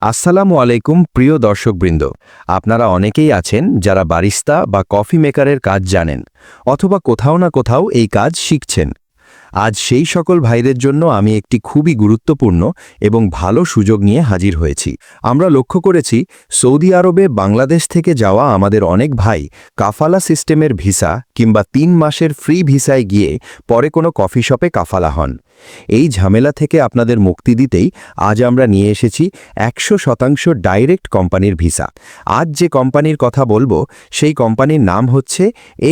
আসসালামু আলাইকুম প্রিয় দর্শকবৃন্দ। আপনারা অনেকেই আছেন যারা বারিস্তা বা কফি মেকারের কাজ জানেন অথবা কোথাও না কোথাও এই কাজ শিখছেন। আজ সেই সকল ভাইদের জন্য আমি একটি খুবই গুরুত্বপূর্ণ এবং ভালো সুযোগ নিয়ে হাজির হয়েছি। আমরা লক্ষ্য করেছি সৌদি আরবে বাংলাদেশ থেকে যাওয়া আমাদের অনেক ভাই কাফালা সিস্টেমের ভিসা কিংবা ৩ মাসের ফ্রি ভিসায় গিয়ে পরে কোনো কফি শপে কাফালা হন। এই ঝামেলা থেকে আপনাদের মুক্তি দিতেই আজ আমরা নিয়ে এসেছি ১০০% ডাইরেক্ট কোম্পানির ভিসা। আজ যে কোম্পানির কথা বলবো সেই কোম্পানির নাম হচ্ছে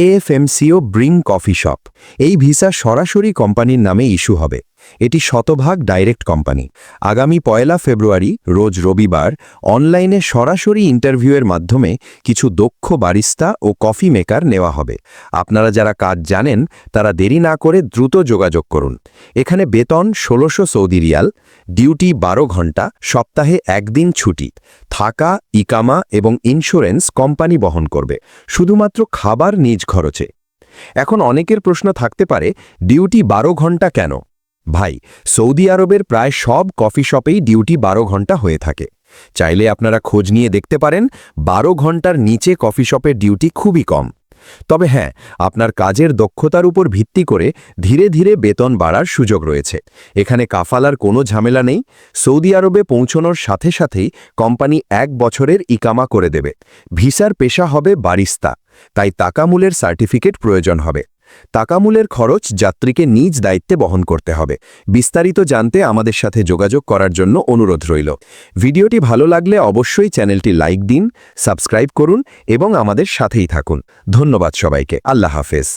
AFMCO ব্রিং কফি শপ। এই ভিসা সরাসরি কোম্পানির নামে ইস্যু হবে। এটি শতভাগ ডাইরেক্ট কোম্পানি। আগামী ১ ফেব্রুয়ারি রোজ রবিবার অনলাইনে সরাসরি ইন্টারভিউয়ের মাধ্যমে কিছু দক্ষ বারিস্তা ও কফি মেকার নেওয়া হবে। আপনারা যারা কাজ জানেন তারা দেরি না করে দ্রুত যোগাযোগ করুন। এখানে বেতন ১৬০০ সৌদি রিয়াল, ডিউটি ১২ ঘন্টা, সপ্তাহে ১ দিন ছুটি, থাকা, ইকামা এবং ইন্স্যুরেন্স কোম্পানি বহন করবে, শুধুমাত্র খাবার নিজ খরচে। এখন অনেকের প্রশ্ন থাকতে পারে, ডিউটি ১২ ঘন্টা কেন? ভাই, সৌদি আরবের প্রায় সব কফি শপেই ডিউটি ১২ ঘন্টা হয়ে থাকে। চাইলে আপনারা খোঁজ নিয়ে দেখতে পারেন, ১২ ঘন্টার নিচে কফি শপের ডিউটি খুবই কম। তবে হ্যাঁ, আপনার কাজের দক্ষতার উপর ভিত্তি করে ধীরে ধীরে বেতন বাড়ার সুযোগ রয়েছে। এখানে কাফালার কোনো ঝামেলা নেই। সৌদি আরবে পৌঁছানোর সাথে সাথেই কোম্পানি ১ বছরের ইকামা করে দেবে। ভিসার পেশা হবে বারিস্তা, তাই তাকামুলের সার্টিফিকেট প্রয়োজন হবে। তাকামুলের খরচ যাত্রীকে নিজ দায়িত্বে বহন করতে হবে। বিস্তারিত জানতে আমাদের সাথে যোগাযোগ করার জন্য অনুরোধ রইল। ভিডিওটি ভালো লাগলে অবশ্যই চ্যানেলটি লাইক দিন, সাবস্ক্রাইব করুন এবং আমাদের সাথেই থাকুন। ধন্যবাদ সবাইকে। আল্লাহ হাফেজ।